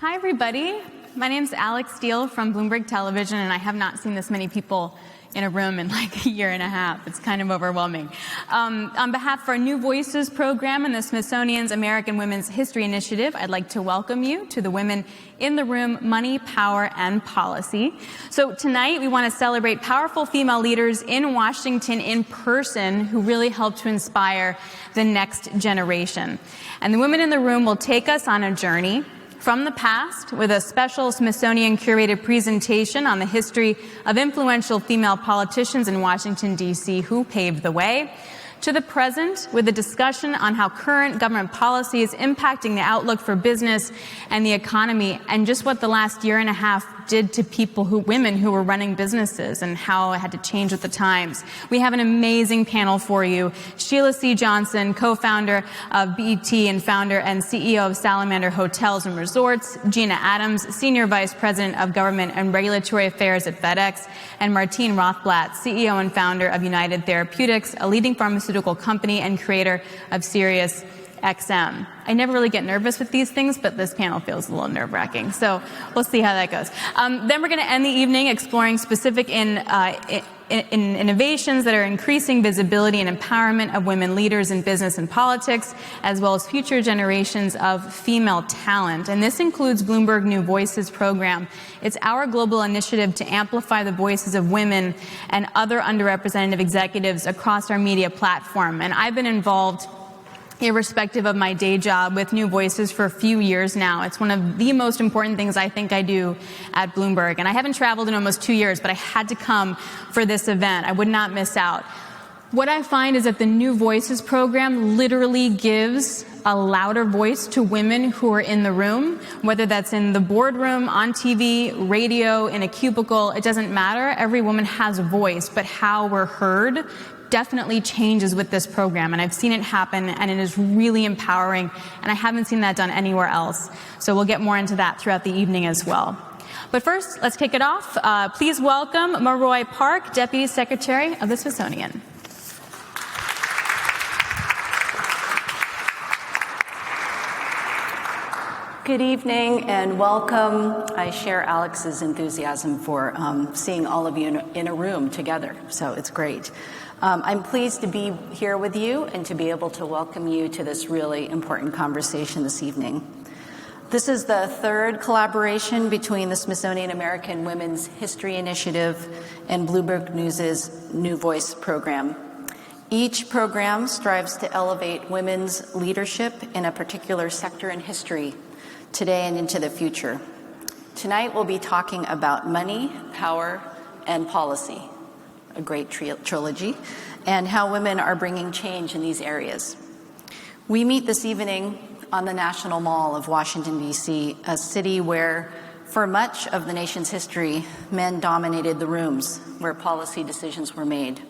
Hi, everybody. My name's Alex Steele from Bloomberg Television, and I have not seen this many people in a room in like a year and a half. It's kind of overwhelming. On behalf of our New Voices program and the Smithsonian's American Women's History Initiative, I'd like to welcome you to the Women in the Room Money, Power, and Policy. So tonight we want to celebrate powerful female leaders in Washington in person who really help to inspire the next generation. And the Women in the Room will take us on a journey from the past with a special Smithsonian-curated presentation on the history of influential female politicians in Washington, D.C. who paved the way, to the present with a discussion on how current government policy is impacting the outlook for business and the economy, and just what the last year and a half did to women who were running businesses and how it had to change with the times. We have an amazing panel for you. Sheila C. Johnson, co-founder of BET and founder and CEO of Salamander Hotels and Resorts, Gina Adams, Senior Vice President of Government and Regulatory Affairs at FedEx, and Martine Rothblatt, CEO and founder of United Therapeutics, a leading pharmaceutical company and creator of Sirius XM. I never really get nervous with these things, but this panel feels a little nerve-wracking. So we'll see how that goes. Then we're going to end the evening exploring specific innovations that are increasing visibility and empowerment of women leaders in business and politics, as well as future generations of female talent. And this includes Bloomberg New Voices program. It's our global initiative to amplify the voices of women and other underrepresented executives across our media platform. And I've been involved, irrespective of my day job, with New Voices for a few years now. It's one of the most important things I think I do at Bloomberg. And I haven't traveled in almost 2 years, but I had to come for this event. I would not miss out. What I find is that the New Voices program literally gives a louder voice to women who are in the room, whether that's in the boardroom, on TV, radio, in a cubicle. It doesn't matter. Every woman has a voice, but how we're heard definitely changes with this program, and I've seen it happen, and it is really empowering, and I haven't seen that done anywhere else. So we'll get more into that throughout the evening as well. But first, let's kick it off. Please welcome Meroë Park, Deputy Secretary of the Smithsonian. Good evening and welcome. I share Alex's enthusiasm for seeing all of you in a room together, so it's great. I'm pleased to be here with you and to be able to welcome you to this really important conversation this evening. This is the third collaboration between the Smithsonian American Women's History Initiative and Bloomberg News' New Voice program. Each program strives to elevate women's leadership in a particular sector in history, today and into the future. Tonight we'll be talking about money, power, and policy, a great trilogy, and how women are bringing change in these areas. We meet this evening on the National Mall of Washington, D.C., a city where, for much of the nation's history, men dominated the rooms where policy decisions were made.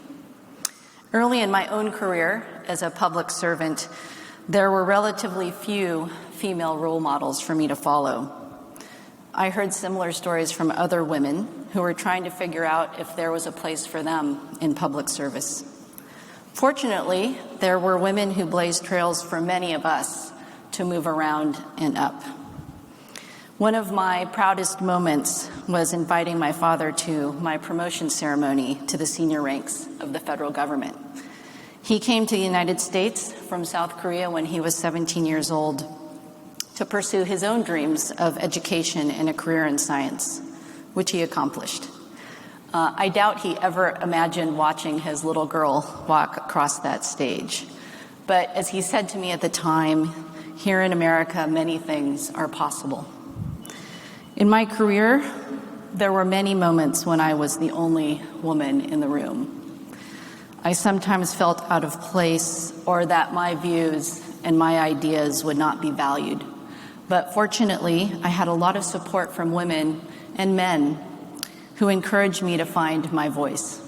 Early in my own career as a public servant, there were relatively few female role models for me to follow. I heard similar stories from other women who were trying to figure out if there was a place for them in public service. Fortunately, there were women who blazed trails for many of us to move around and up. One of my proudest moments was inviting my father to my promotion ceremony to the senior ranks of the federal government. He came to the United States from South Korea when he was 17 years old to pursue his own dreams of education and a career in science, which he accomplished. I doubt he ever imagined watching his little girl walk across that stage. But as he said to me at the time, here in America, many things are possible. In my career, there were many moments when I was the only woman in the room. I sometimes felt out of place or that my views and my ideas would not be valued. But fortunately, I had a lot of support from women and men who encouraged me to find my voice.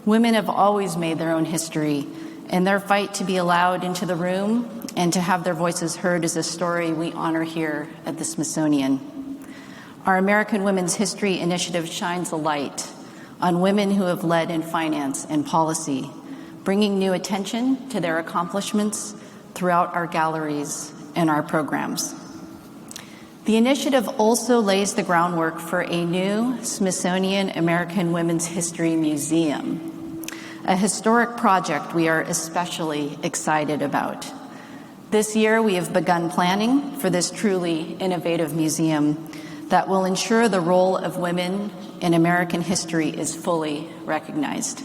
Women have always made their own history, and their fight to be allowed into the room and to have their voices heard is a story we honor here at the Smithsonian. Our American Women's History Initiative shines a light on women who have led in finance and policy, bringing new attention to their accomplishments throughout our galleries and our programs. The initiative also lays the groundwork for a new Smithsonian American Women's History Museum, a historic project we are especially excited about. This year, we have begun planning for this truly innovative museum that will ensure the role of women in American history is fully recognized.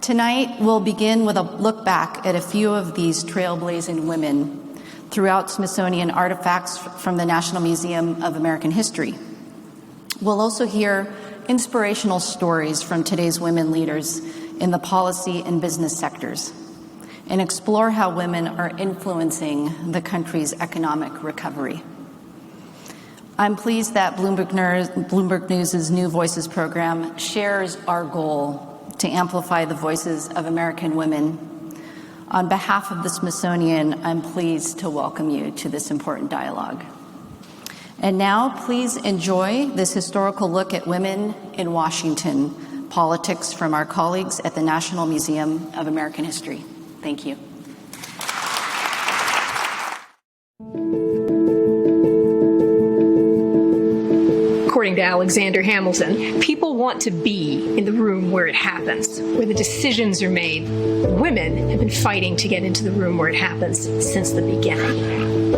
Tonight, we'll begin with a look back at a few of these trailblazing women throughout Smithsonian artifacts from the National Museum of American History. We'll also hear inspirational stories from today's women leaders in the policy and business sectors, and explore how women are influencing the country's economic recovery. I'm pleased that Bloomberg News' New Voices program shares our goal to amplify the voices of American women. On behalf of the Smithsonian, I'm pleased to welcome you to this important dialogue. And now, please enjoy this historical look at women in Washington politics from our colleagues at the National Museum of American History. Thank you. According to Alexander Hamilton, people want to be in the room where it happens, where the decisions are made. Women have been fighting to get into the room where it happens since the beginning.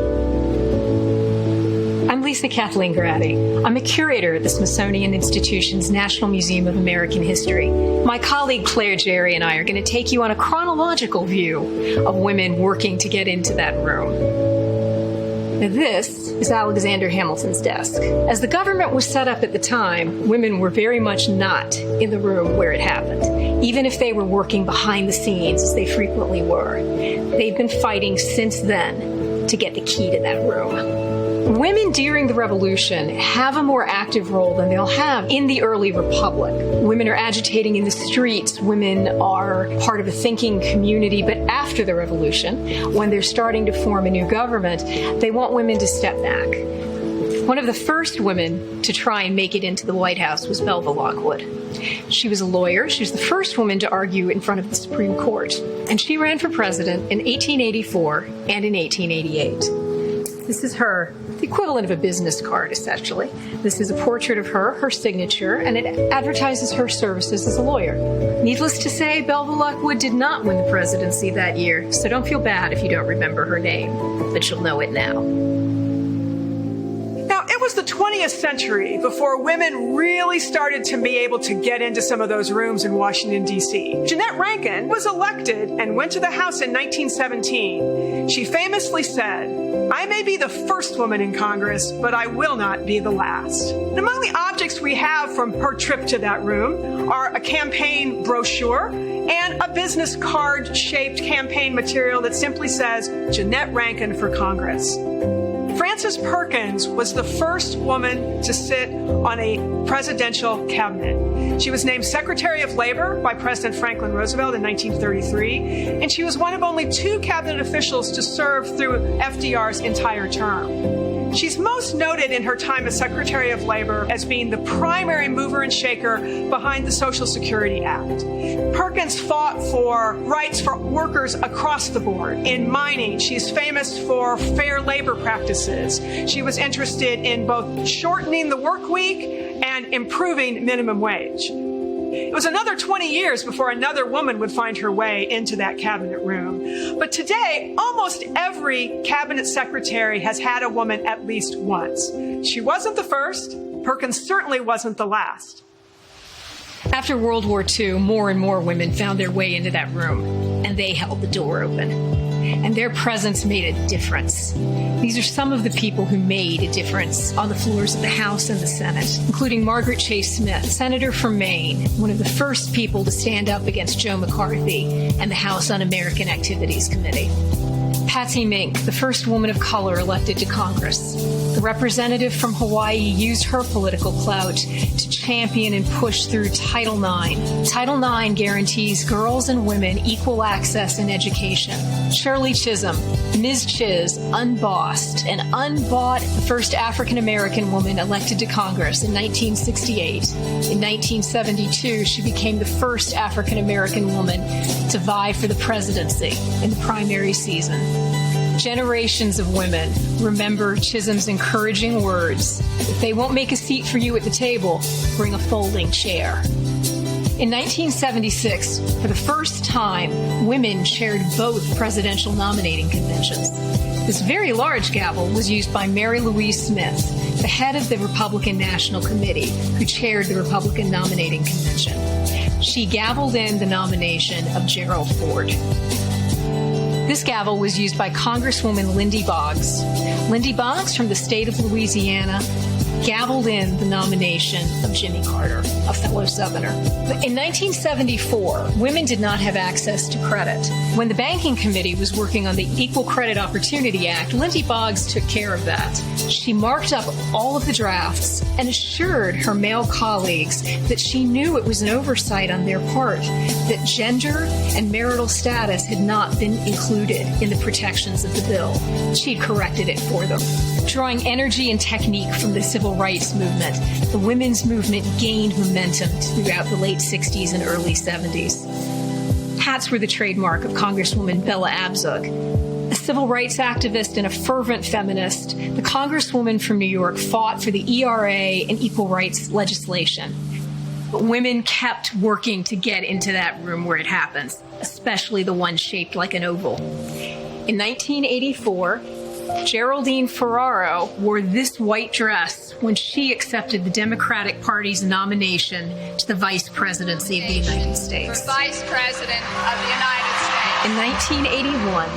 I'm Lisa Kathleen Grady. I'm a curator at the Smithsonian Institution's National Museum of American History. My colleague Claire Jerry and I are going to take you on a chronological view of women working to get into that room. Now, this is Alexander Hamilton's desk. As the government was set up at the time, women were very much not in the room where it happened, even if they were working behind the scenes, as they frequently were. They've been fighting since then to get the key to that room. Women during the Revolution have a more active role than they'll have in the early Republic. Women are agitating in the streets. Women are part of a thinking community. But after the Revolution, when they're starting to form a new government, they want women to step back. One of the first women to try and make it into the White House was Belva Lockwood. She was a lawyer. She was the first woman to argue in front of the Supreme Court. And she ran for president in 1884 and in 1888. This is her, the equivalent of a business card, essentially. This is a portrait of her, her signature, and it advertises her services as a lawyer. Needless to say, Belva Lockwood did not win the presidency that year, so don't feel bad if you don't remember her name, but you'll know it now. Now, it was the 20th century before women really started to be able to get into some of those rooms in Washington, D.C. Jeannette Rankin was elected and went to the House in 1917. She famously said, "I may be the first woman in Congress, but I will not be the last." And among the objects we have from her trip to that room are a campaign brochure and a business card-shaped campaign material that simply says, "Jeannette Rankin for Congress." Frances Perkins was the first woman to sit on a presidential cabinet. She was named Secretary of Labor by President Franklin Roosevelt in 1933, and she was one of only 2 cabinet officials to serve through FDR's entire term. She's most noted in her time as Secretary of Labor as being the primary mover and shaker behind the Social Security Act. Perkins fought for rights for workers across the board. In mining, she's famous for fair labor practices. She was interested in both shortening the work week and improving minimum wage. It was another 20 years before another woman would find her way into that cabinet room. But today, almost every cabinet secretary has had a woman at least once. She wasn't the first. Perkins certainly wasn't the last. After World War II, more and more women found their way into that room, and they held the door open. And their presence made a difference. These are some of the people who made a difference on the floors of the House and the Senate, including Margaret Chase Smith, senator from Maine, one of the first people to stand up against Joe McCarthy and the House Un-American Activities Committee. Patsy Mink, the first woman of color elected to Congress. The representative from Hawaii used her political clout to champion and push through Title IX. Title IX guarantees girls and women equal access in education. Shirley Chisholm, Ms. Chiz, unbossed and unbought the first African-American woman elected to Congress in 1968. In 1972, she became the first African-American woman to vie for the presidency in the primary season. Generations of women remember Chisholm's encouraging words, "If they won't make a seat for you at the table, bring a folding chair." In 1976, for the first time, women chaired both presidential nominating conventions. This very large gavel was used by Mary Louise Smith, the head of the Republican National Committee, who chaired the Republican nominating convention. She gavelled in the nomination of Gerald Ford. This gavel was used by Congresswoman Lindy Boggs. Lindy Boggs, from the state of Louisiana, gavelled in the nomination of Jimmy Carter, a fellow Southerner. But in 1974, women did not have access to credit. When the Banking Committee was working on the Equal Credit Opportunity Act, Lindy Boggs took care of that. She marked up all of the drafts and assured her male colleagues that she knew it was an oversight on their part, that gender and marital status had not been included in the protections of the bill. She'd corrected it for them. Drawing energy and technique from the civil rights movement, the women's movement gained momentum throughout the late 60s and early 70s. Hats were the trademark of Congresswoman Bella Abzug. A civil rights activist and a fervent feminist, the Congresswoman from New York fought for the ERA and equal rights legislation. But women kept working to get into that room where it happens, especially the one shaped like an oval. In 1984, Geraldine Ferraro wore this white dress when she accepted the Democratic Party's nomination to the Vice Presidency of the United States. For Vice President of the United States. In 1981,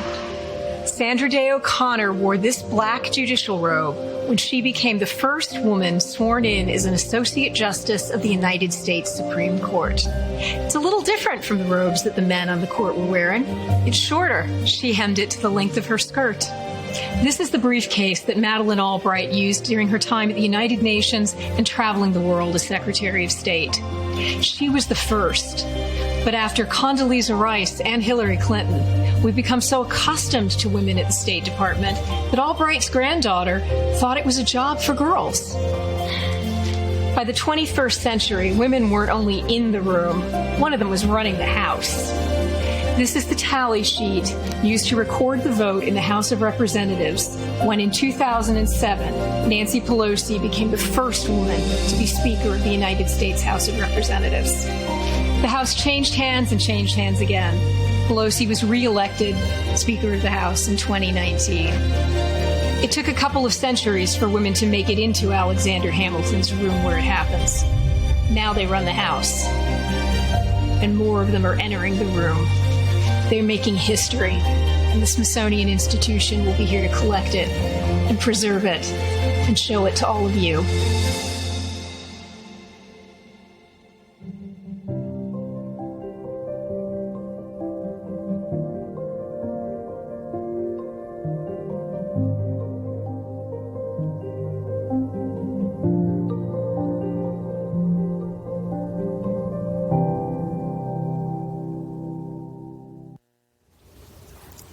Sandra Day O'Connor wore this black judicial robe when she became the first woman sworn in as an Associate Justice of the United States Supreme Court. It's a little different from the robes that the men on the court were wearing. It's shorter. She hemmed it to the length of her skirt. This is the briefcase that Madeleine Albright used during her time at the United Nations and traveling the world as Secretary of State. She was the first. But after Condoleezza Rice and Hillary Clinton, we've become so accustomed to women at the State Department that Albright's granddaughter thought it was a job for girls. By the 21st century, women weren't only in the room, one of them was running the House. This is the tally sheet used to record the vote in the House of Representatives when in 2007, Nancy Pelosi became the first woman to be Speaker of the United States House of Representatives. The House changed hands and changed hands again. Pelosi was re-elected Speaker of the House in 2019. It took a couple of centuries for women to make it into Alexander Hamilton's room where it happens. Now they run the House, and more of them are entering the room. They're making history, and the Smithsonian Institution will be here to collect it and preserve it and show it to all of you.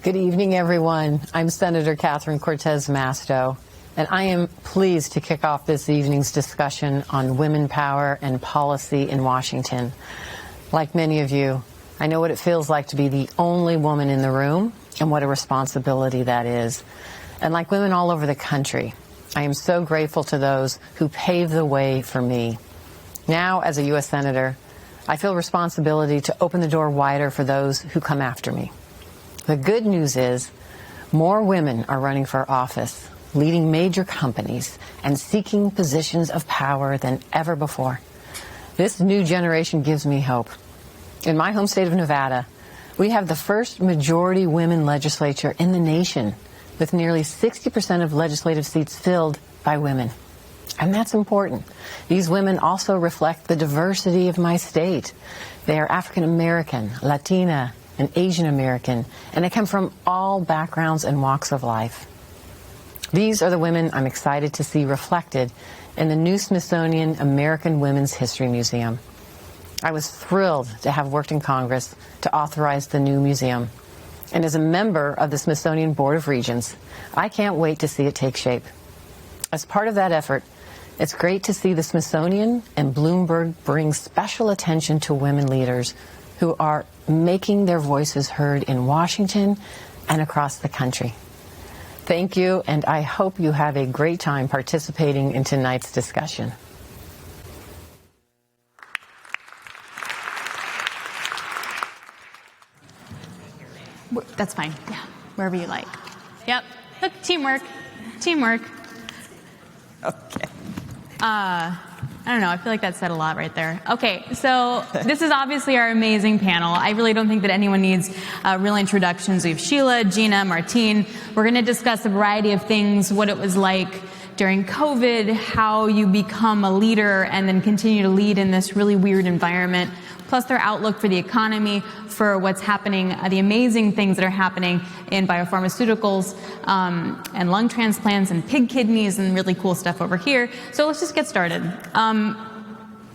Good evening, everyone. I'm Senator Catherine Cortez Masto, and I am pleased to kick off this evening's discussion on women power and policy in Washington. Like many of you, I know what it feels like to be the only woman in the room and what a responsibility that is. And like women all over the country, I am so grateful to those who paved the way for me. Now, as a U.S. Senator, I feel responsibility to open the door wider for those who come after me. The good news is more women are running for office, leading major companies, and seeking positions of power than ever before. This new generation gives me hope. In my home state of Nevada, we have the first majority women legislature in the nation, with nearly 60% of legislative seats filled by women. And that's important. These women also reflect the diversity of my state. They are African American, Latina, and Asian American, and they come from all backgrounds and walks of life. These are the women I'm excited to see reflected in the new Smithsonian American Women's History Museum. I was thrilled to have worked in Congress to authorize the new museum. And as a member of the Smithsonian Board of Regents, I can't wait to see it take shape. As part of that effort, it's great to see the Smithsonian and Bloomberg bring special attention to women leaders who are making their voices heard in Washington and across the country. Thank you, and I hope you have a great time participating in tonight's discussion. That's fine. Yeah, wherever you like. Yep. Look, teamwork. Teamwork. Okay. I don't know. I feel like that said a lot right there. Okay, so this is obviously our amazing panel. I really don't think that anyone needs real introductions. We have Sheila, Gina, Martine. We're going to discuss a variety of things, what it was like during COVID, how you become a leader and then continue to lead in this really weird environment, plus their outlook for the economy, for what's happening, the amazing things that are happening in biopharmaceuticals and lung transplants and pig kidneys and really cool stuff over here. So let's just get started.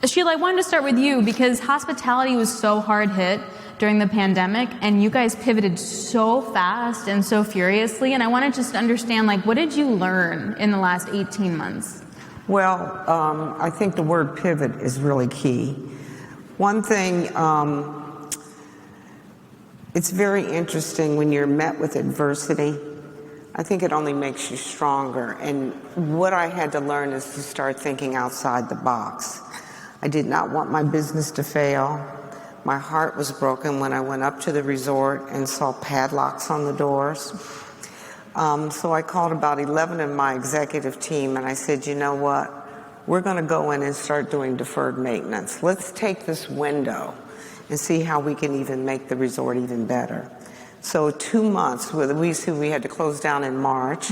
Sheila, I wanted to start with you because hospitality was so hard hit during the pandemic, and you guys pivoted so fast and so furiously, and I want to just understand, like, what did you learn in the last 18 months? Well, I think the word pivot is really key. One thing, it's very interesting when you're met with adversity. I think it only makes you stronger, and what I had to learn is to start thinking outside the box. I did not want my business to fail. My heart was broken when I went up to the resort and saw padlocks on the doors. So I called about 11 of my executive team and I said, you know what? We're going to go in and start doing deferred maintenance. Let's take this window and see how we can even make the resort even better. So 2 months, we had to close down in March.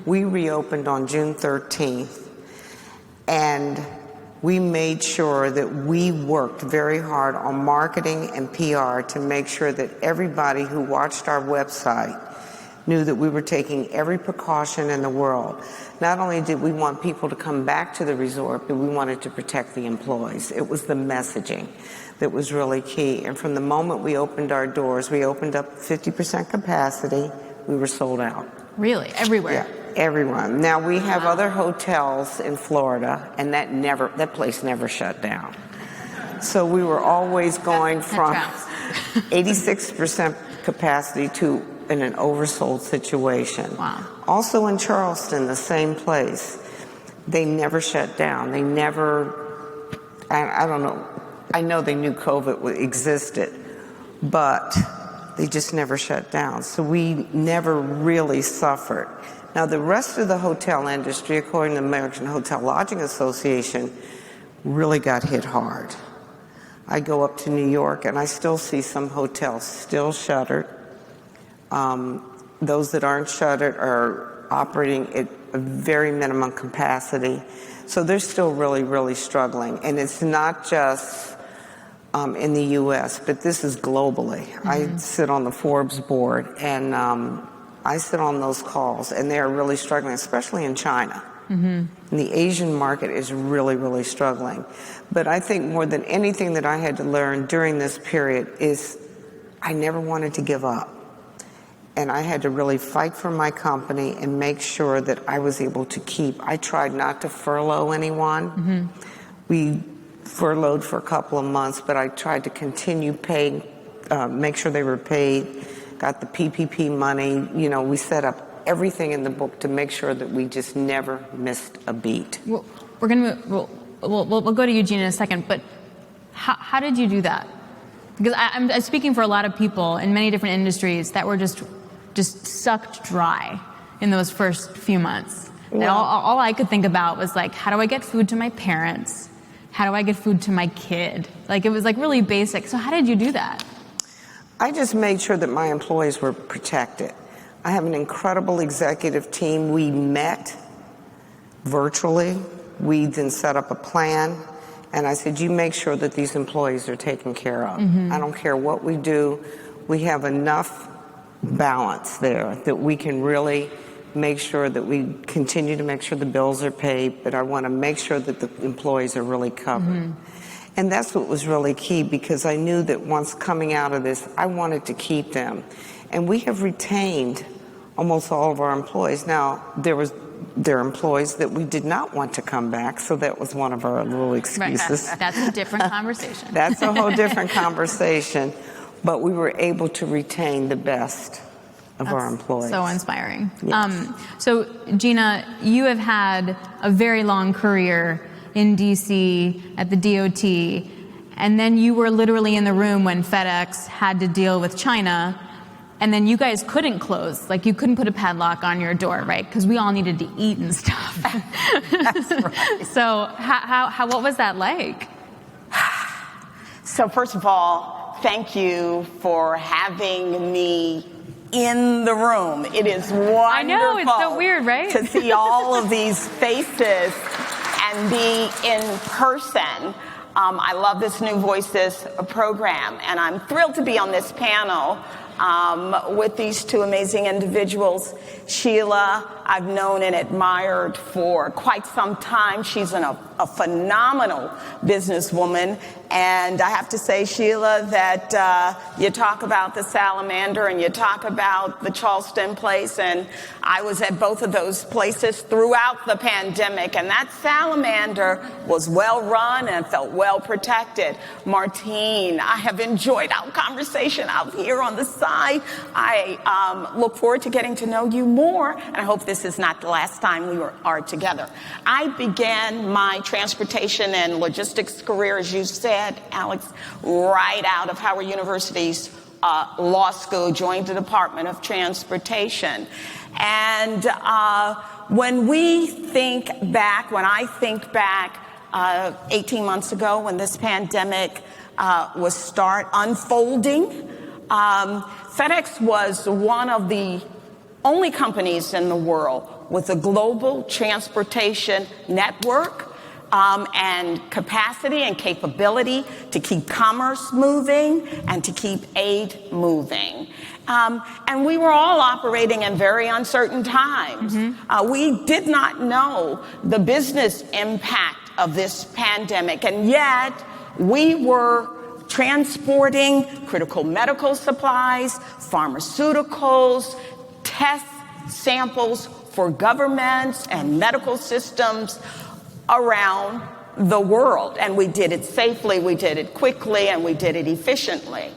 We reopened on June 13th. And we made sure that we worked very hard on marketing and PR to make sure that everybody who watched our website knew that we were taking every precaution in the world. Not only did we want people to come back to the resort, but we wanted to protect the employees. It was the messaging that was really key. And from the moment we opened our doors, we opened up 50% capacity, we were sold out. Really? Everywhere? Yeah. Everyone. Now we have other hotels in Florida, and that place never shut down. So we were always going from 86% capacity to in an oversold situation. Wow. Also in Charleston, the same place. They never shut down. They never, I don't know, I know they knew COVID existed, but they just never shut down. So we never really suffered. Now, the rest of the hotel industry, according to the American Hotel Lodging Association, really got hit hard. I go up to New York, and I still see some hotels still shuttered. Those that aren't shuttered are operating at a very minimum capacity. So they're still really, really struggling. And it's not just in the U.S., but this is globally. I sit on the Forbes board, and I sit on those calls, and they are really struggling, especially in China. And the Asian market is really, really struggling. But I think more than anything that I had to learn during this period is I never wanted to give up. And I had to really fight for my company and make sure that I was able to keep. I tried not to furlough anyone. We furloughed for a couple of months, but I tried to continue paying, make sure they were paid. Got the PPP money. You know, we set up everything in the book to make sure that we just never missed a beat. Well, we'll go to Eugene in a second, but how did you do that? Because I'm speaking for a lot of people in many different industries that were just sucked dry in those first few months. And all I could think about was like, how do I get food to my parents? How do I get food to my kid? Like, it was like really basic. So how did you do that? I just made sure that my employees were protected. I have an incredible executive team. We met virtually. We then set up a plan. And I said, you make sure that these employees are taken care of. I don't care what we do. We have enough balance there that we can really make sure that we continue to make sure the bills are paid, but I want to make sure that the employees are really covered. And that's what was really key, because I knew that once coming out of this, I wanted to keep them. And we have retained almost all of our employees. Now, there are employees that we did not want to come back, so that was one of our little excuses. Right. That's a different conversation. That's a whole different conversation. But we were able to retain the best of our employees. So inspiring. Yes. So Gina, you have had a very long career in DC at the DOT, and then you were literally in the room when FedEx had to deal with China, and then you guys couldn't close. Like, you couldn't put a padlock on your door, right? Because we all needed to eat and stuff. That's right. So what was that like? So first of all, thank you for having me in the room. It is wonderful. I know, it's so weird, right? To see all of these faces and be in person. I love this New Voices program, and I'm thrilled to be on this panel with these two amazing individuals. Sheila, I've known and admired for quite some time. She's a phenomenal businesswoman. And I have to say, Sheila, that you talk about the Salamander and you talk about the Charleston place, and I was at both of those places throughout the pandemic, and that Salamander was well run and felt well protected. Martine, I have enjoyed our conversation out here on the side. I look forward to getting to know you more, and I hope this is not the last time we are together. I began my transportation and logistics career, as you said, Alex, right out of Howard University's law school, joined the Department of Transportation. And when I think back 18 months ago when this pandemic was unfolding, FedEx was one of the only companies in the world with a global transportation network and capacity and capability to keep commerce moving and to keep aid moving. And we were all operating in very uncertain times. Mm-hmm. We did not know the business impact of this pandemic, and yet we were transporting critical medical supplies, pharmaceuticals, test samples for governments and medical systems around the world. And we did it safely, we did it quickly, and we did it efficiently.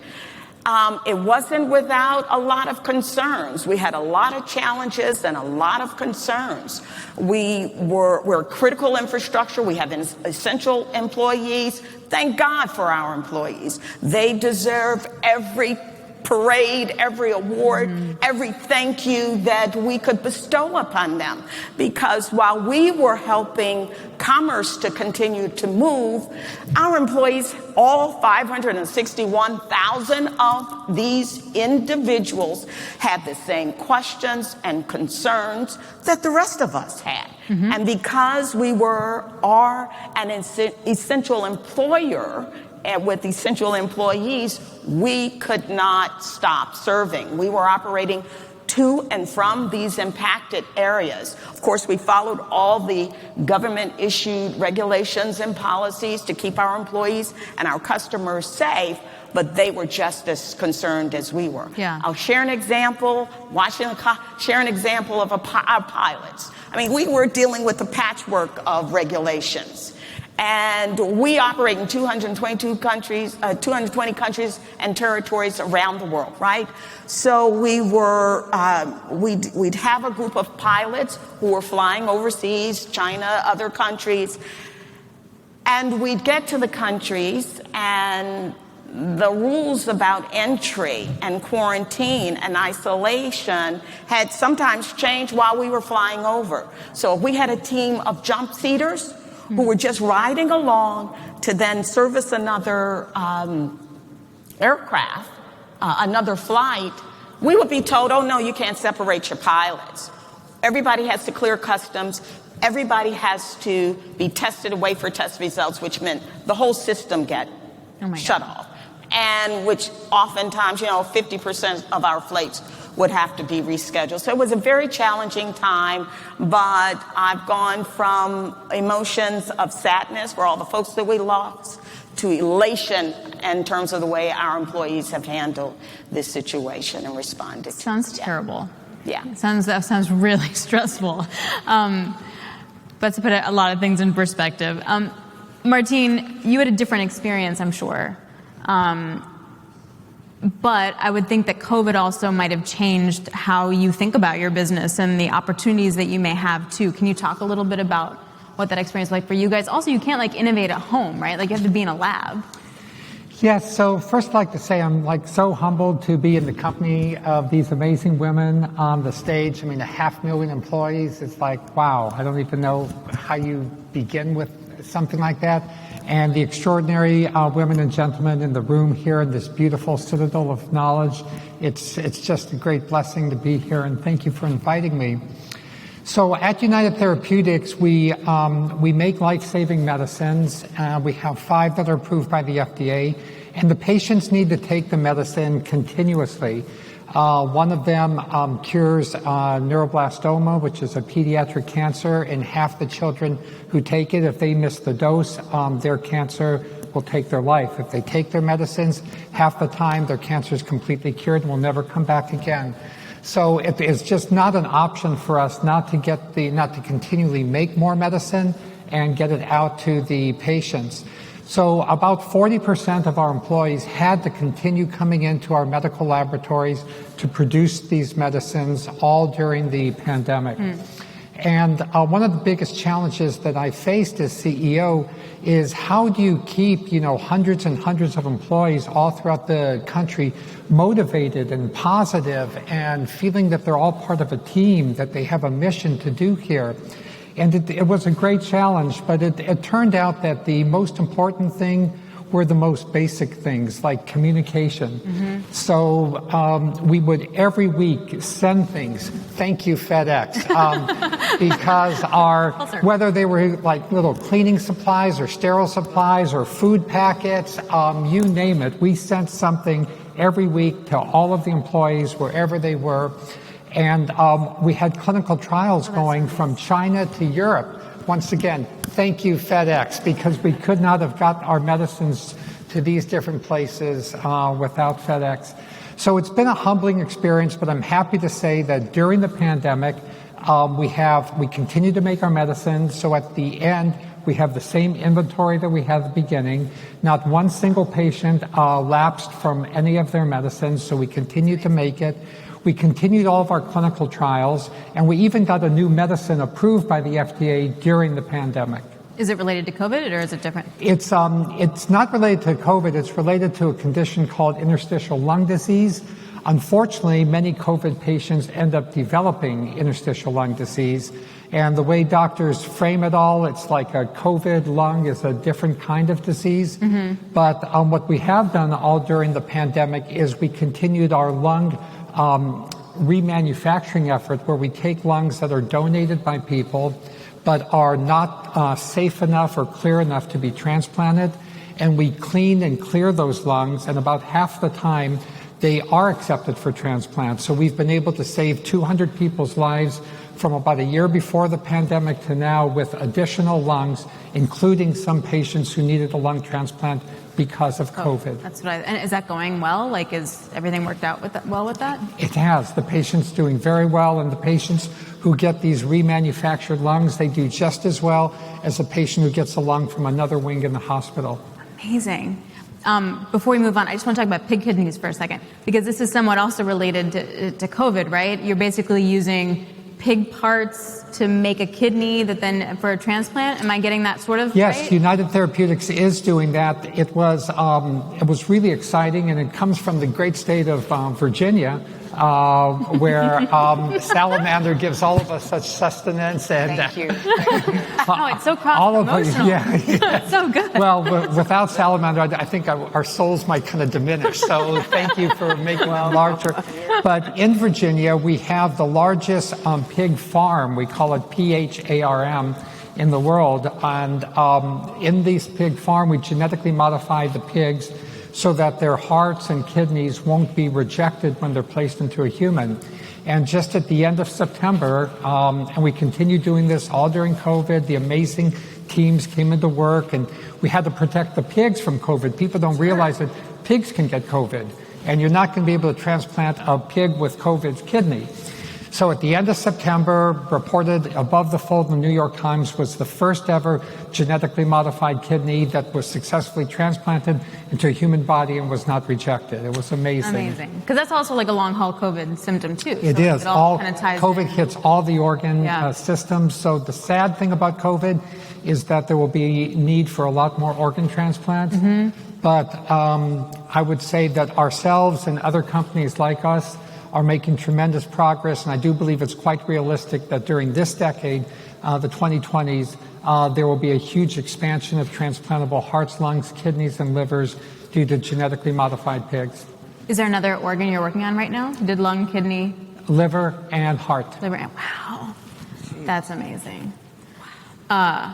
It wasn't without a lot of concerns. We had a lot of challenges and a lot of concerns. We're critical infrastructure. We have essential employees. Thank God for our employees. They deserve every parade, every award, every thank you that we could bestow upon them. Because while we were helping commerce to continue to move, our employees, all 561,000 of these individuals, had the same questions and concerns that the rest of us had. Mm-hmm. And because we are an essential employer, and with essential employees, we could not stop serving. We were operating to and from these impacted areas. Of course, we followed all the government-issued regulations and policies to keep our employees and our customers safe, but they were just as concerned as we were. Yeah. I'll share an example. Share an example of our pilots. I mean, we were dealing with a patchwork of regulations. And we operate in 220 countries and territories around the world, right? So we'd have a group of pilots who were flying overseas, China, other countries, and we'd get to the countries, and the rules about entry and quarantine and isolation had sometimes changed while we were flying over. So if we had a team of jump seaters who were just riding along to then service another aircraft, another flight, we would be told, oh, no, you can't separate your pilots. Everybody has to clear customs. Everybody has to be tested and wait for test results, which meant the whole system get shut off. And which oftentimes, 50% of our flights would have to be rescheduled. So it was a very challenging time, but I've gone from emotions of sadness for all the folks that we lost to elation in terms of the way our employees have handled this situation and responded. Sounds terrible. Yeah. That sounds really stressful. But to put a lot of things in perspective. But I would think that COVID also might have changed how you think about your business and the opportunities that you may have too. Can you talk a little bit about what that experience was like for you guys? Also, you can't like innovate at home, right? Like you have to be in a lab. Yes, so first I'd like to say I'm like so humbled to be in the company of these amazing women on the stage. I mean, 500,000 employees, it's like, wow, I don't even know how you begin with something like that. And the extraordinary women and gentlemen in the room here in this beautiful citadel of knowledge. It's just a great blessing to be here, and thank you for inviting me. So at United Therapeutics, we make life-saving medicines. We have 5 that are approved by the FDA, and the patients need to take the medicine continuously. One of them cures neuroblastoma, which is a pediatric cancer, and half the children who take it, if they miss the dose, their cancer will take their life. If they take their medicines, half the time their cancer is completely cured and will never come back again. So it is just not an option for us not to continually make more medicine and get it out to the patients. So about 40% of our employees had to continue coming into our medical laboratories to produce these medicines all during the pandemic. And one of the biggest challenges that I faced as CEO is how do you keep, hundreds and hundreds of employees all throughout the country motivated and positive and feeling that they're all part of a team, that they have a mission to do here. And it was a great challenge, but it turned out that the most important thing were the most basic things like communication. So we would every week send things. Thank you, FedEx, because whether they were like little cleaning supplies or sterile supplies or food packets, you name it, we sent something every week to all of the employees wherever they were. And we had clinical trials going from China to Europe. Once again, thank you, FedEx, because we could not have got our medicines to these different places without FedEx. So it's been a humbling experience, but I'm happy to say that during the pandemic, we continue to make our medicines. So at the end, we have the same inventory that we had at the beginning. Not one single patient lapsed from any of their medicines, so we continue to make it. We continued all of our clinical trials, and we even got a new medicine approved by the FDA during the pandemic. Is it related to COVID, or is it different? It's not related to COVID. It's related to a condition called interstitial lung disease. Unfortunately, many COVID patients end up developing interstitial lung disease. And the way doctors frame it all, it's like a COVID lung is a different kind of disease. But what we have done all during the pandemic is we continued our lung remanufacturing effort, where we take lungs that are donated by people but are not safe enough or clear enough to be transplanted, and we clean and clear those lungs, and about half the time they are accepted for transplant. So we've been able to save 200 people's lives from about a year before the pandemic to now with additional lungs, including some patients who needed a lung transplant because of COVID. That's what and is that going well? Like, is everything worked out with that? It has. The patient's doing very well, and the patients who get these remanufactured lungs, they do just as well as a patient who gets a lung from another wing in the hospital. Amazing. Before we move on, I just want to talk about pig kidneys for a second, because this is somewhat also related to COVID, right? You're basically using pig parts to make a kidney that then for a transplant. Am I getting that sort of Yes, right? United Therapeutics is doing that. It was really exciting, and it comes from the great state of Virginia, where Salamander gives all of us such sustenance. And Thank you. Oh, it's so cross-promotional. Yeah. So good. Well, without Salamander, I think our souls might kind of diminish. So thank you for making it larger. But in Virginia, we have the largest pig farm. We call it PHARM in the world. And in this pig farm, we genetically modify the pigs so that their hearts and kidneys won't be rejected when they're placed into a human. And just at the end of September, and we continue doing this all during COVID, the amazing teams came into work, and we had to protect the pigs from COVID. People don't realize that pigs can get COVID, and you're not going to be able to transplant a pig with COVID's kidney. So at the end of September, reported above the fold in the New York Times, was the first ever genetically modified kidney that was successfully transplanted into a human body and was not rejected. It was amazing. Amazing. Because that's also like a long haul COVID symptom too. It so is. It all kind of ties COVID in. hits all the organ Yeah. systems. So the sad thing about COVID is that there will be need for a lot more organ transplants. But I would say that ourselves and other companies like us are making tremendous progress, and I do believe it's quite realistic that during this decade, the 2020s, there will be a huge expansion of transplantable hearts, lungs, kidneys, and livers due to genetically modified pigs. Is there another organ you're working on right now? You did lung, kidney, Liver and heart. liver. Wow. That's amazing. I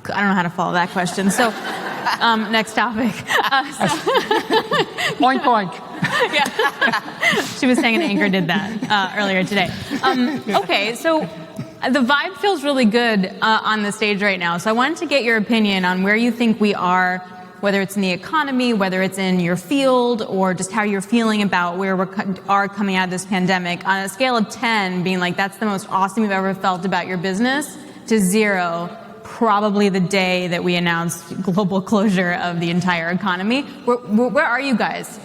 don't know how to follow that question. So, next topic. Boink, boink. She was saying an anchor did that earlier today. Okay, so the vibe feels really good on the stage right now. So I wanted to get your opinion on where you think we are, whether it's in the economy, whether it's in your field, or just how you're feeling about where we are coming out of this pandemic. On a scale of 10, being like, that's the most awesome you've ever felt about your business, to 0, probably the day that we announced global closure of the entire economy. Where are you guys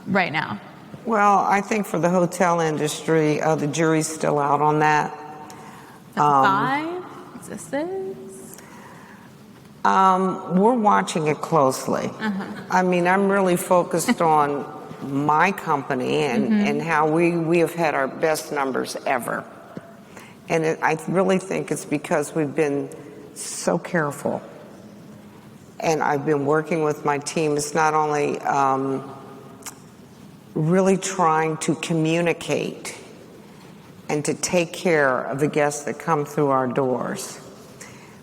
right now? Well, I think for the hotel industry, the jury's still out on that. 5? Is this 6? We're watching it closely. I mean, I'm really focused on my company and how we have had our best numbers ever. And I really think it's because we've been so careful. And I've been working with my team. It's not only really trying to communicate and to take care of the guests that come through our doors.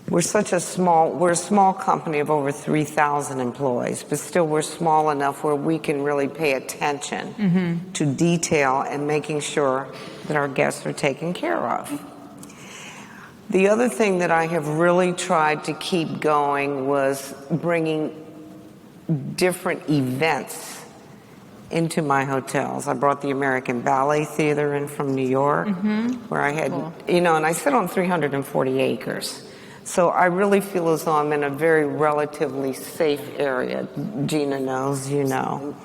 We're a small company of over 3,000 employees, but still we're small enough where we can really pay attention to detail and making sure that our guests are taken care of. The other thing that I have really tried to keep going was bringing different events into my hotels. I brought the American Ballet Theater in from New York, where I had, and I sit on 340 acres. So I really feel as though I'm in a very relatively safe area. Gina knows, you know.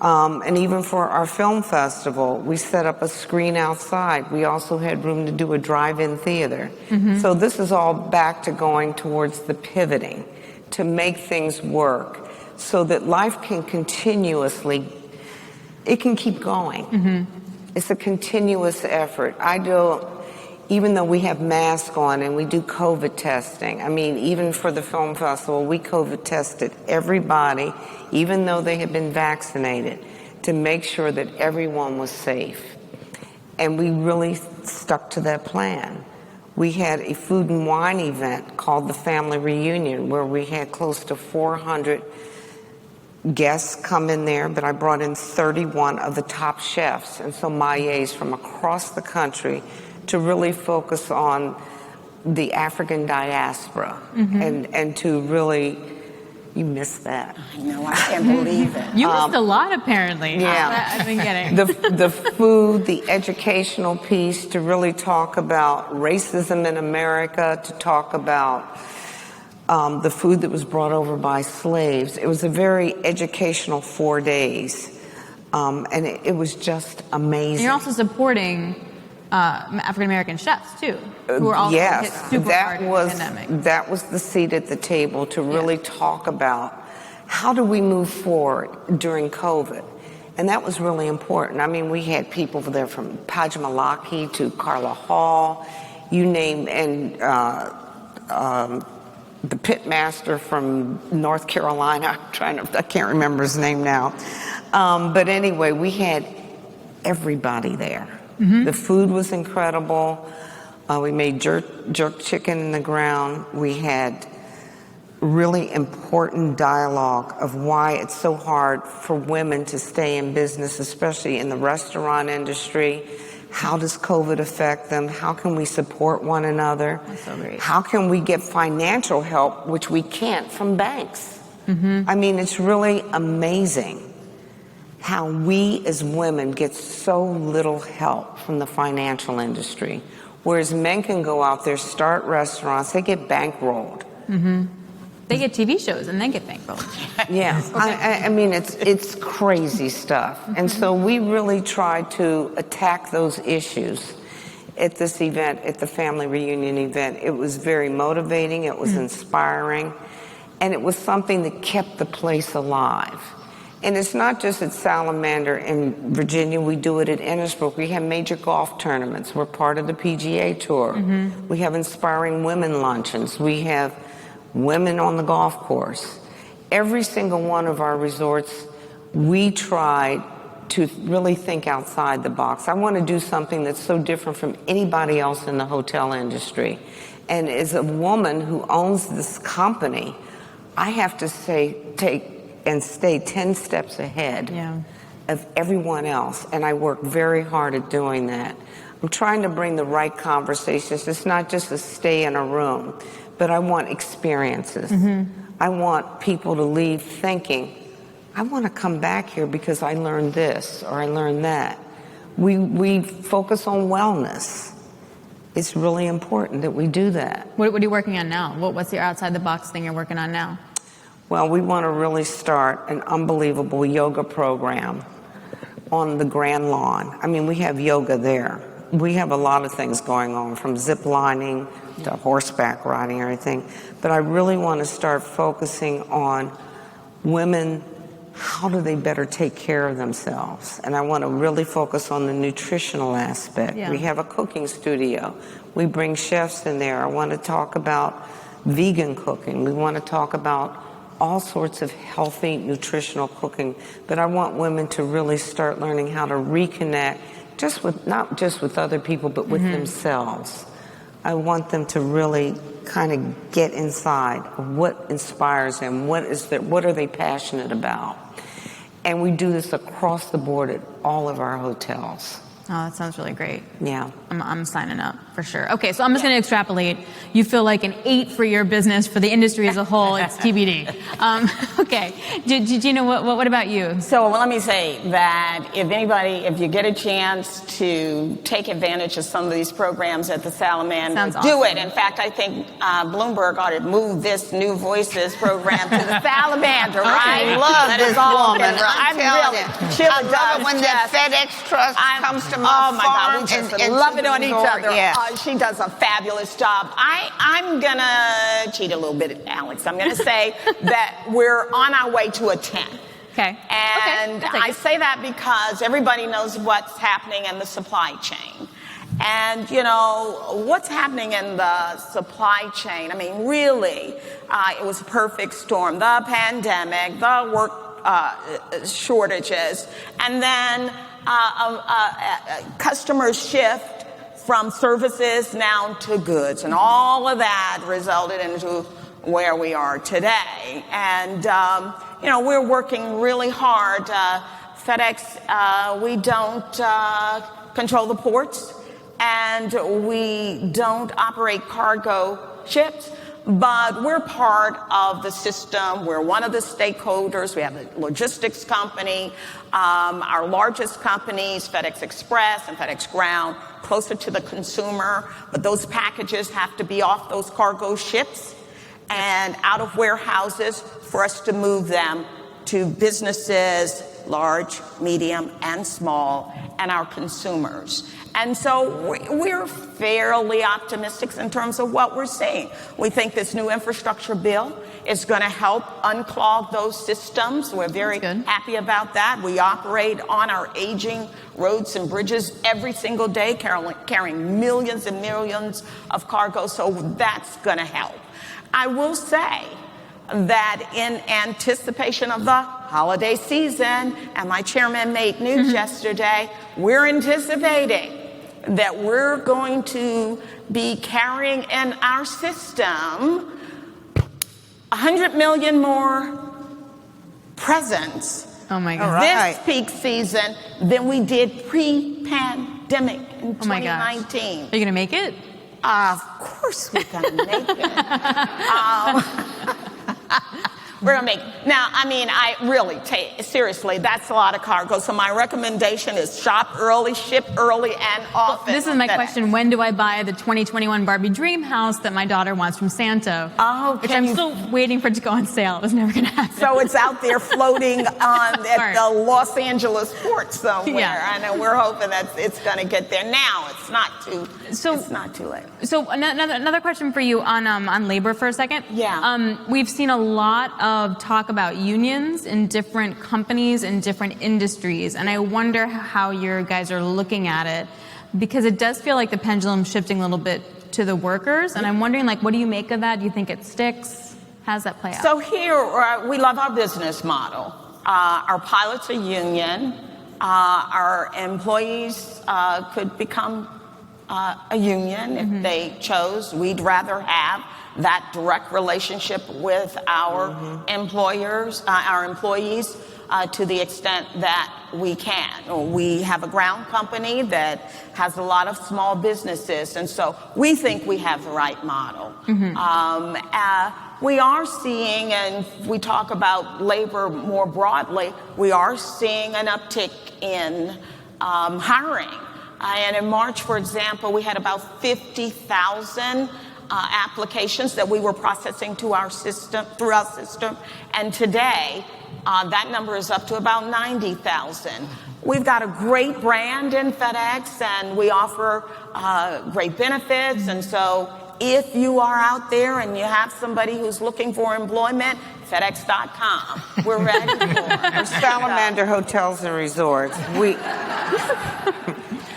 And even for our film festival, we set up a screen outside. We also had room to do a drive-in theater. So this is all back to going towards the pivoting, to make things work so that life can it can keep going. It's a continuous effort. Even though we have masks on and we do COVID testing, I mean, even for the film festival, we COVID tested everybody, even though they had been vaccinated, to make sure that everyone was safe. And we really stuck to that plan. We had a food and wine event called the Family Reunion, where we had close to 400 guests come in there, but I brought in 31 of the top chefs and sommeliers from across the country to really focus on the African diaspora and to really, you missed that. I know, I can't believe it. You missed a lot, apparently. Yeah. I've been getting. The food, the educational piece, to really talk about racism in America, to talk about the food that was brought over by slaves. It was a very educational 4 days, and it was just amazing. And you're also supporting African American chefs too, who were also hit super hard in the pandemic. That was the seat at the table to really talk about how do we move forward during COVID, and that was really important. I mean, we had people there from Pajmalaki to Carla Hall, you name, and the pit master from North Carolina. I can't remember his name now, but anyway, we had everybody there. The food was incredible. We made jerk chicken in the ground. We had really important dialogue of why it's so hard for women to stay in business, especially in the restaurant industry. How does COVID affect them? How can we support one another? That's so great. How can we get financial help, which we can't from banks? I mean, it's really amazing how we as women get so little help from the financial industry. Whereas men can go out there, start restaurants, they get bankrolled. Mm-hmm. They get TV shows and then get bankrolled. Yeah, I mean, it's crazy stuff. And so we really tried to attack those issues at this event, at the family reunion event. It was very motivating, it was inspiring, and it was something that kept the place alive. And it's not just at Salamander in Virginia, we do it at Innisbrook. We have major golf tournaments. We're part of the PGA Tour. We have inspiring women luncheons. We have women on the golf course. Every single one of our resorts, we try to really think outside the box. I want to do something that's so different from anybody else in the hotel industry. And as a woman who owns this company, I have to stay 10 steps ahead of everyone else. And I work very hard at doing that. I'm trying to bring the right conversations. It's not just a stay in a room, but I want experiences. I want people to leave thinking, I want to come back here because I learned this or I learned that. We focus on wellness. It's really important that we do that. What are you working on now? What's the outside the box thing you're working on now? Well, we want to really start an unbelievable yoga program on the Grand Lawn. I mean, we have yoga there. We have a lot of things going on, from zip lining to horseback riding, everything. But I really want to start focusing on women. How do they better take care of themselves? And I want to really focus on the nutritional aspect. We have a cooking studio. We bring chefs in there. I want to talk about vegan cooking. We want to talk about all sorts of healthy, nutritional cooking. But I want women to really start learning how to reconnect, not just with other people, but with themselves. I want them to really kind of get inside of what inspires them, what are they passionate about. And we do this across the board at all of our hotels. Oh, that sounds really great. Yeah. I'm signing up for sure. Okay, so I'm just going to extrapolate. You feel like an 8 for your business, for the industry as a whole, it's TBD. Okay. Gina, what about you? So let me say that if you get a chance to take advantage of some of these programs at the Salamander, do it. In fact, I think Bloomberg ought to move this New Voices program to the Salamander. I love this woman. Sheila I love it when the FedEx Trust comes to my farm. We just love it on each other. Yeah. She does a fabulous job. I'm going to cheat a little bit, Alex. I'm going to say that we're on our way to a 10. Okay. And I say that because everybody knows what's happening in the supply chain. And, what's happening in the supply chain, I mean, really, it was a perfect storm. The pandemic, the work shortages, and then customers shift from services now to goods, and all of that resulted into where we are today. And we're working really hard. FedEx, we don't control the ports, and we don't operate cargo ships, but we're part of the system. We're one of the stakeholders. We have a logistics company. Our largest companies, FedEx Express and FedEx Ground, closer to the consumer, but those packages have to be off those cargo ships and out of warehouses for us to move them to businesses, large, medium, and small, and our consumers. And so we're fairly optimistic in terms of what we're seeing. We think this new infrastructure bill is going to help unclog those systems. We're very happy about that. We operate on our aging roads and bridges every single day, carrying millions and millions of cargo, so that's going to help. I will say that in anticipation of the holiday season, and my chairman made news yesterday, we're anticipating that we're going to be carrying in our system 100 million more presents this peak seazen than we did pre-pandemic in 2019. Are you going to make it? Of course we're going to make it. We're going to make, now, I mean, I really take, seriously, that's a lot of cargo. So my recommendation is shop early, ship early, and often. This is my question. When do I buy the 2021 Barbie dream house that my daughter wants from Santo? Oh, which I'm still waiting for it to go on sale. It was never going to happen. So it's out there floating on at the Los Angeles port somewhere. Yeah. And we're hoping that it's going to get there. Now it's not too late. So another question for you on labor for a second. Yeah. We've seen a lot of talk about unions in different companies in different industries, and I wonder how your guys are looking at it, because it does feel like the pendulum's shifting a little bit to the workers, and I'm wondering, like, what do you make of that? Do you think it sticks? How does that play out? So here, we love our business model. Our pilots are union. Our employees could become a union if they chose. We'd rather have that direct relationship with our employers, our employees, to the extent that we can. We have a ground company that has a lot of small businesses, and so we think we have the right model. We are seeing, and we talk about labor more broadly, we are seeing an uptick in hiring. And in March, for example, we had about 50,000 applications that we were processing through our system. And today, that number is up to about 90,000. We've got a great brand in FedEx, and we offer great benefits. And so if you are out there and you have somebody who's looking for employment, FedEx.com. We're ready for Salamander Hotels and Resorts.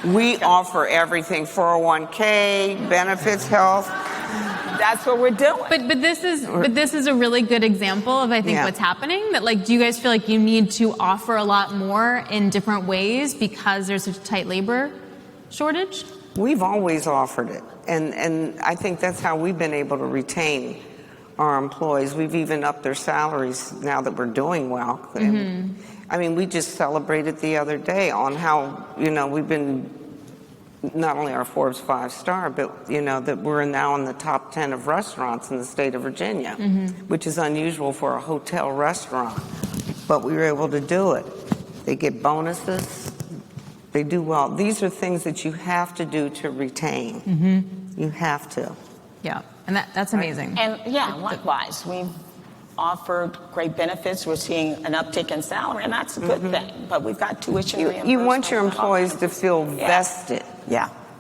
We offer everything, 401k, benefits, health. That's what we're doing. But this is a really good example of, I think, what's happening. That, like, do you guys feel like you need to offer a lot more in different ways because there's such a tight labor shortage? We've always offered it, and I think that's how we've been able to retain our employees. We've even upped their salaries now that we're doing well. I mean, we just celebrated the other day on how, we've been, not only our Forbes 5-star, but, that we're now in the top 10 of restaurants in the state of Virginia, which is unusual for a hotel restaurant. But we were able to do it. They get bonuses. They do well. These are things that you have to do to retain. You have to. Yeah, and that's amazing. And likewise, we've offered great benefits. We're seeing an uptick in salary, and that's a good thing. But we've got tuition reimbursement. You want your employees to feel vested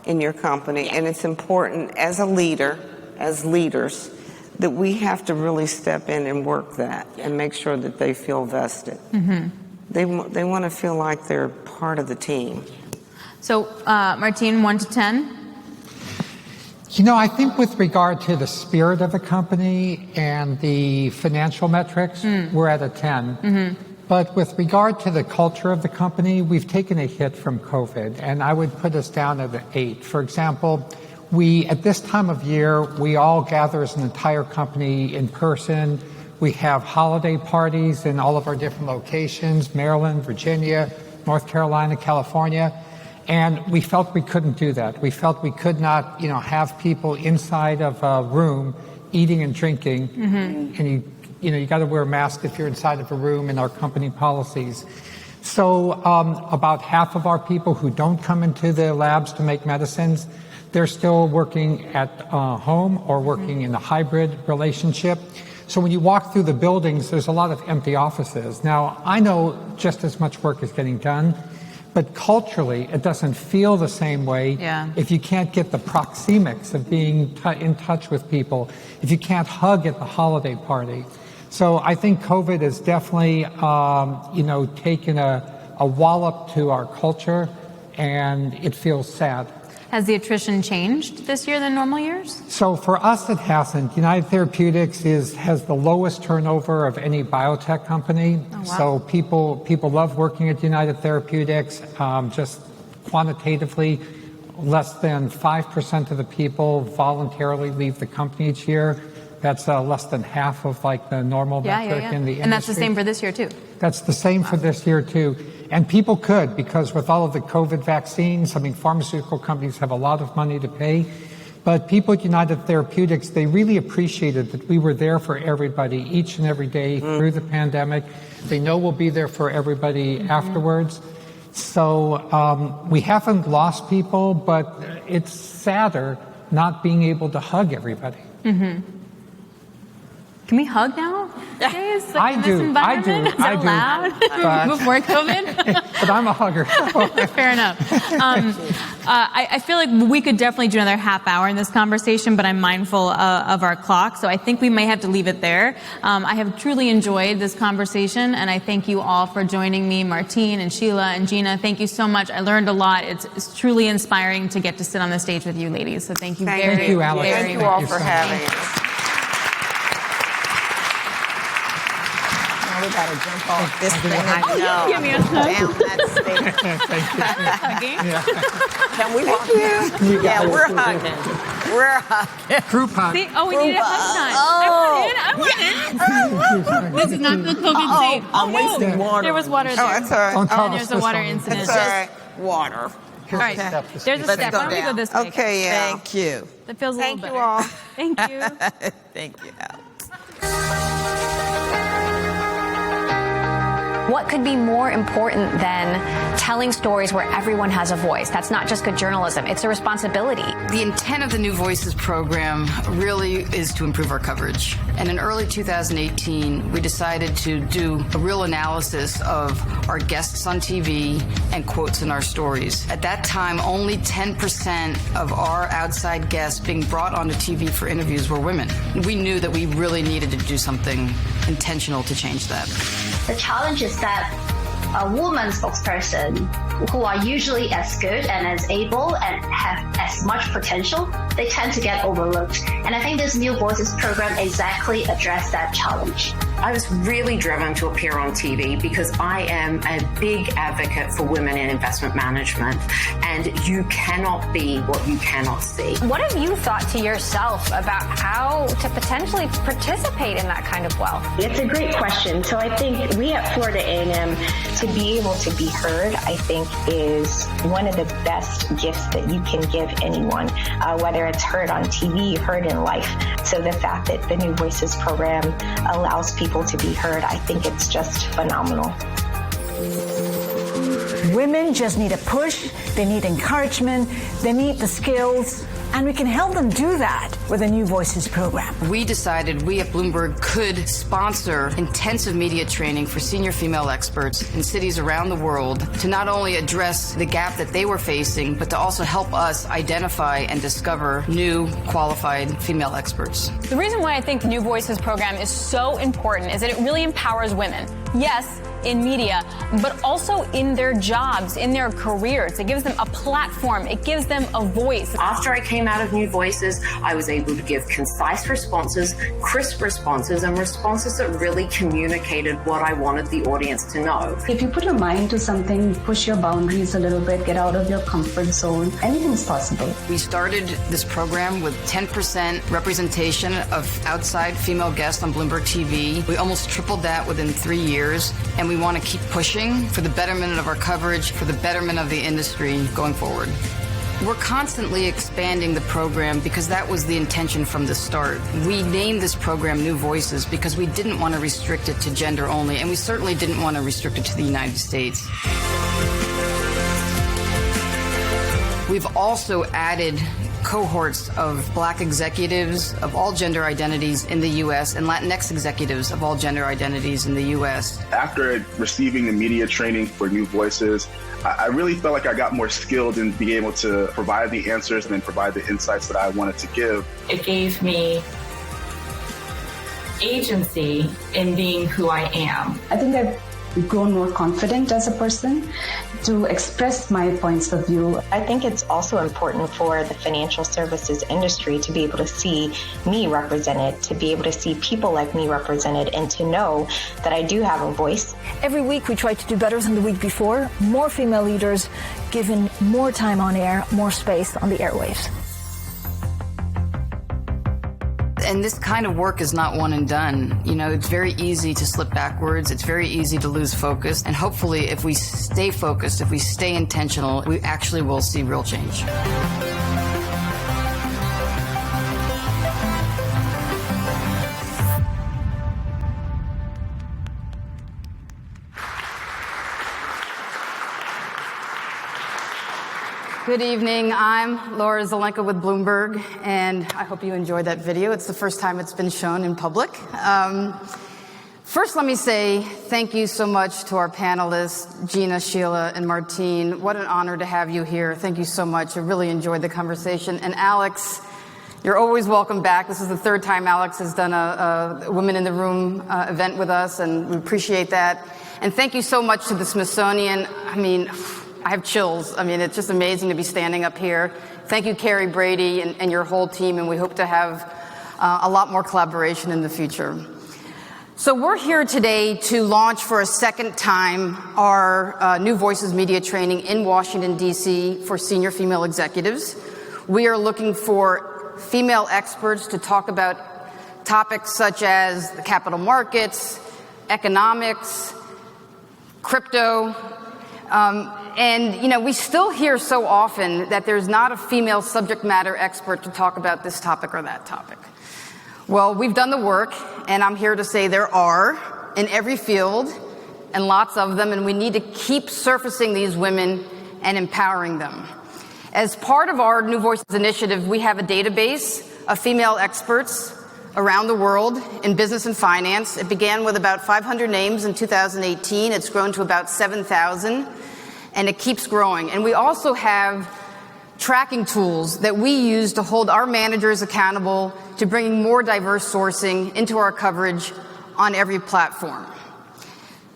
in your company, and it's important as a leader, as leaders, that we have to really step in and work that and make sure that they feel vested. They want to feel like they're part of the team. So, Martine, 1 to 10? I think with regard to the spirit of the company and the financial metrics, we're at a 10. But with regard to the culture of the company, we've taken a hit from COVID, and I would put us down at an 8. For example, at this time of year, we all gather as an entire company in person. We have holiday parties in all of our different locations, Maryland, Virginia, North Carolina, California. And we felt we couldn't do that. We felt we could not, have people inside of a room eating and drinking. And you got to wear a mask if you're inside of a room in our company policies. So about half of our people who don't come into the labs to make medicines, they're still working at home or working in a hybrid relationship. So when you walk through the buildings, there's a lot of empty offices. Now, I know just as much work is getting done, but culturally, it doesn't feel the same way if you can't get the proxemics of being in touch with people, if you can't hug at the holiday party. So I think COVID has definitely, taken a wallop to our culture, and it feels sad. Has the attrition changed this year than normal years? So for us, it hasn't. United Therapeutics has the lowest turnover of any biotech company. Oh, wow. So people love working at United Therapeutics. Just quantitatively, less than 5% of the people voluntarily leave the company each year. That's less than half of the normal metric in the industry. And that's the same for this year too? That's the same for this year too. And people could, because with all of the COVID vaccines, pharmaceutical companies have a lot of money to pay. But people at United Therapeutics, they really appreciated that we were there for everybody each and every day through the pandemic. They know we'll be there for everybody afterwards. So we haven't lost people, but it's sadder not being able to hug everybody. Can we hug now? Days, like I in do. This environment? Is it allowed before COVID? But I'm a hugger. Fair enough. I feel like we could definitely do another half hour in this conversation, but I'm mindful of our clock, so I think we may have to leave it there. I have truly enjoyed this conversation, and I thank you all for joining me, Martine and Sheila and Gina. Thank you so much. I learned a lot. It's truly inspiring to get to sit on the stage with you ladies, so thank you very, Thank you, Alex. very Thank you much. all for having us. We gotta jump off this thing. Oh, you can give me a hug. Down that stage. Hugging. Can we walk down? Yeah, we're hugging. We're hugging. Group hug. See? Oh, we need a hug time. I went in. This is not the COVID safe. I'm wasting water. There was water there. Oh, that's all right. Don't tell And the there's a water Smithsonian. incident. That's all right. Water. All right. There's a step. Why don't we go this way? Okay, yeah. Thank you. That feels a little Thank better. you all. Thank you. Thank you, Alex. What could be more important than telling stories where everyone has a voice? That's not just good journalism, it's a responsibility. The intent of the New Voices program really is to improve our coverage. And in early 2018, we decided to do a real analysis of our guests on TV and quotes in our stories. At that time, only 10% of our outside guests being brought onto TV for interviews were women. We knew that we really needed to do something intentional to change that. The challenge is that a woman spokesperson who are usually as good and as able and have as much potential, they tend to get overlooked. And I think this New Voices program exactly addressed that challenge. I was really driven to appear on TV because I am a big advocate for women in investment management, and you cannot be what you cannot see. What have you thought to yourself about how to potentially participate in that kind of wealth? It's a great question. So I think we at Florida A&M, to be able to be heard, I think is one of the best gifts that you can give anyone, whether it's heard on TV, heard in life. So the fact that the New Voices program allows people to be heard, I think it's just phenomenal. Women just need a push, they need encouragement, they need the skills, and we can help them do that with the New Voices program. We decided we at Bloomberg could sponsor intensive media training for senior female experts in cities around the world to not only address the gap that they were facing, but to also help us identify and discover new qualified female experts. The reason why I think New Voices program is so important is that it really empowers women. Yes, in media, but also in their jobs, in their careers. It gives them a platform. It gives them a voice. After I came out of New Voices, I was able to give concise responses, crisp responses, and responses that really communicated what I wanted the audience to know. If you put your mind to something, push your boundaries a little bit, get out of your comfort zone, anything's possible. We started this program with 10% representation of outside female guests on Bloomberg TV. We almost tripled that within 3 years, and we want to keep pushing for the betterment of our coverage, for the betterment of the industry going forward. We're constantly expanding the program because that was the intention from the start. We named this program New Voices because we didn't want to restrict it to gender only, and we certainly didn't want to restrict it to the United States. We've also added cohorts of Black executives of all gender identities in the U.S. and Latinx executives of all gender identities in the U.S. After receiving the media training for New Voices, I really felt like I got more skilled in being able to provide the answers and provide the insights that I wanted to give. It gave me agency in being who I am. I think I've grown more confident as a person to express my points of view. I think it's also important for the financial services industry to be able to see me represented, to be able to see people like me represented, and to know that I do have a voice. Every week we try to do better than the week before. More female leaders given more time on air, more space on the airwaves. And this kind of work is not one and done. You know, it's very easy to slip backwards. It's very easy to lose focus. And hopefully, if we stay focused, if we stay intentional, we actually will see real change. Good evening. I'm Laura Zelenka with Bloomberg, and I hope you enjoyed that video. It's the first time it's been shown in public. First, let me say thank you so much to our panelists, Gina, Sheila, and Martine. What an honor to have you here. Thank you so much. I really enjoyed the conversation. And Alex, you're always welcome back. This is the third time Alex has done a Women in the Room event with us, and we appreciate that. And thank you so much to the Smithsonian. I mean, I have chills. I mean, it's just amazing to be standing up here. Thank you, Carrie Brady, and your whole team, and we hope to have a lot more collaboration in the future. So we're here today to launch for a second time our New Voices media training in Washington, D.C. for senior female executives. We are looking for female experts to talk about topics such as the capital markets, economics, crypto, and, you know, we still hear so often that there's not a female subject matter expert to talk about this topic or that topic. Well, we've done the work, and I'm here to say there are in every field, and lots of them, and we need to keep surfacing these women and empowering them. As part of our New Voices initiative, we have a database of female experts around the world in business and finance. It began with about 500 names in 2018. It's grown to about 7,000. And it keeps growing. And we also have tracking tools that we use to hold our managers accountable to bringing more diverse sourcing into our coverage on every platform.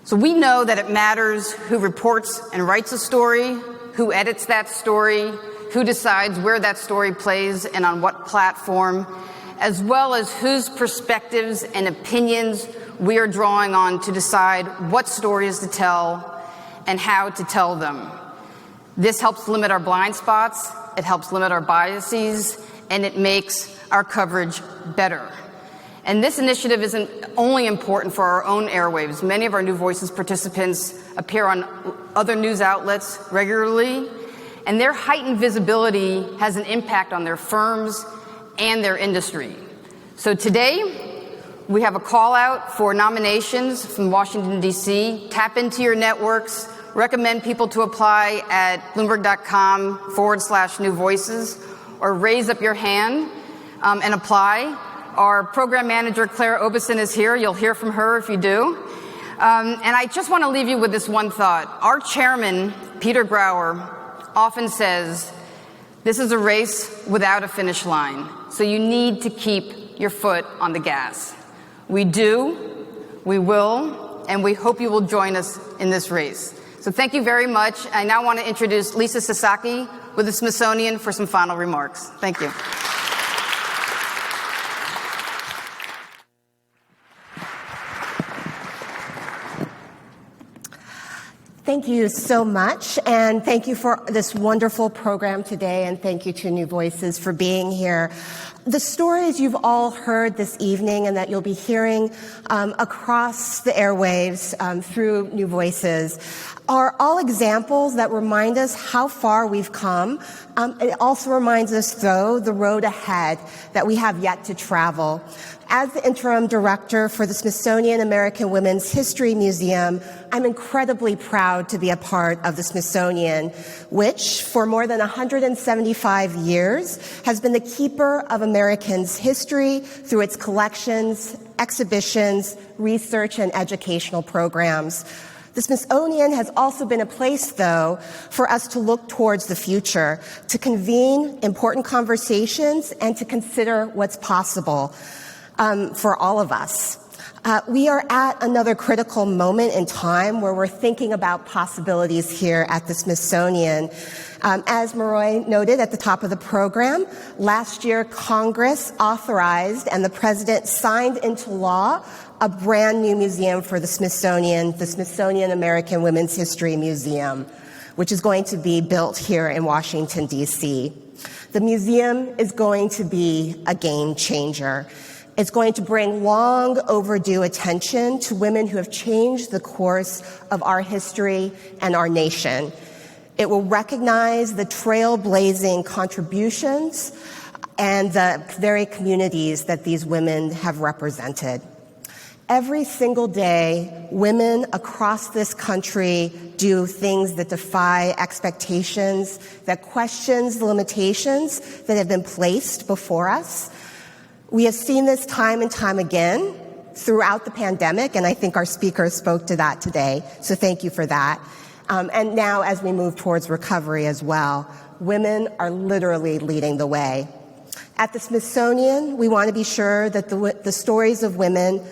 So we know that it matters who reports and writes a story, who edits that story, who decides where that story plays and on what platform, as well as whose perspectives and opinions we are drawing on to decide what stories to tell and how to tell them. This helps limit our blind spots, it helps limit our biases, and it makes our coverage better. And this initiative isn't only important for our own airwaves. Many of our New Voices participants appear on other news outlets regularly, and their heightened visibility has an impact on their firms and their industry. So today, we have a call out for nominations from Washington, D.C. Tap into your networks. Recommend people to apply at bloomberg.com/New Voices, or raise up your hand and apply. Our program manager, Claire Obeson, is here. You'll hear from her if you do. And I just want to leave you with this one thought. Our chairman, Peter Grauer, often says, this is a race without a finish line. So you need to keep your foot on the gas. We do, we will, and we hope you will join us in this race. So thank you very much. I now want to introduce Lisa Sasaki with the Smithsonian for some final remarks. Thank you. Thank you so much, and thank you for this wonderful program today, and thank you to New Voices for being here. The stories you've all heard this evening and that you'll be hearing across the airwaves through New Voices are all examples that remind us how far we've come. It also reminds us, though, the road ahead that we have yet to travel. As the Interim Director for the Smithsonian American Women's History Museum, I'm incredibly proud to be a part of the Smithsonian, which, for more than 175 years, has been the keeper of Americans' history through its collections, exhibitions, research, and educational programs. The Smithsonian has also been a place, though, for us to look towards the future, to convene important conversations, and to consider what's possible for all of us. We are at another critical moment in time where we're thinking about possibilities here at the Smithsonian. As Meroë noted at the top of the program, last year Congress authorized and the President signed into law a brand new museum for the Smithsonian American Women's History Museum, which is going to be built here in Washington, D.C. The museum is going to be a game changer. It's going to bring long overdue attention to women who have changed the course of our history and our nation. It will recognize the trailblazing contributions and the very communities that these women have represented. Every single day, women across this country do things that defy expectations, that questions the limitations that have been placed before us. We have seen this time and time again throughout the pandemic, and I think our speakers spoke to that today, so thank you for that. And now as we move towards recovery as well, women are literally leading the way. At the Smithsonian, we want to be sure that the stories of women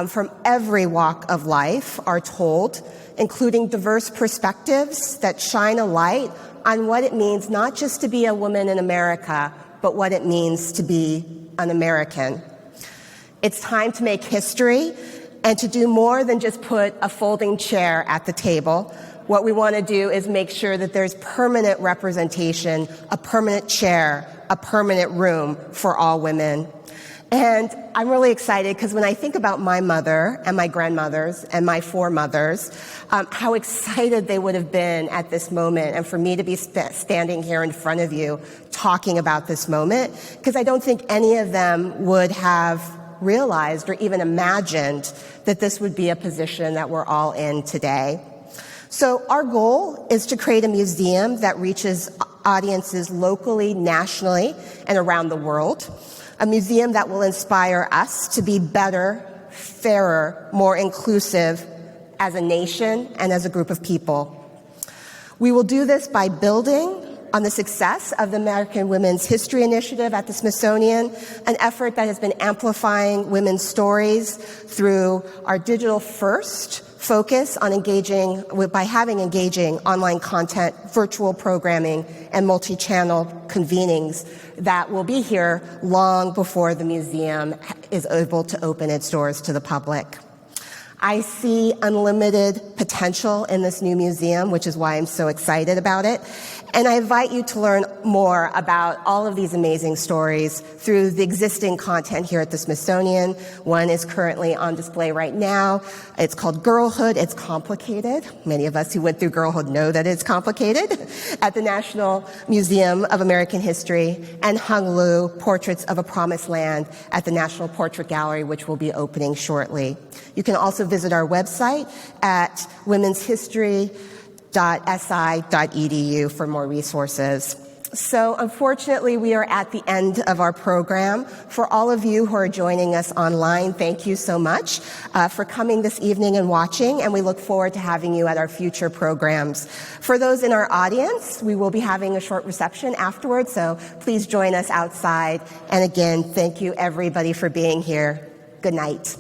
from every walk of life are told, including diverse perspectives that shine a light on what it means not just to be a woman in America, but what it means to be an American. It's time to make history and to do more than just put a folding chair at the table. What we want to do is make sure that there's permanent representation, a permanent chair, a permanent room for all women. And I'm really excited because when I think about my mother and my grandmothers and my foremothers, how excited they would have been at this moment, and for me to be standing here in front of you talking about this moment, because I don't think any of them would have realized or even imagined that this would be a position that we're all in today. So our goal is to create a museum that reaches audiences locally, nationally, and around the world. A museum that will inspire us to be better, fairer, more inclusive as a nation and as a group of people. We will do this by building on the success of the American Women's History Initiative at the Smithsonian, an effort that has been amplifying women's stories through our digital-first focus on engaging online content, virtual programming, and multi-channel convenings that will be here long before the museum is able to open its doors to the public. I see unlimited potential in this new museum, which is why I'm so excited about it. And I invite you to learn more about all of these amazing stories through the existing content here at the Smithsonian. One is currently on display right now. It's called Girlhood. It's complicated. Many of us who went through Girlhood know that it's complicated. At the National Museum of American History, and Hung Lu, Portraits of a Promised Land at the National Portrait Gallery, which will be opening shortly. You can also visit our website at womenshistory.si.edu for more resources. So unfortunately, we are at the end of our program. For all of you who are joining us online, thank you so much for coming this evening and watching, and we look forward to having you at our future programs. For those in our audience, we will be having a short reception afterwards, so please join us outside. And again, thank you everybody for being here. Good night.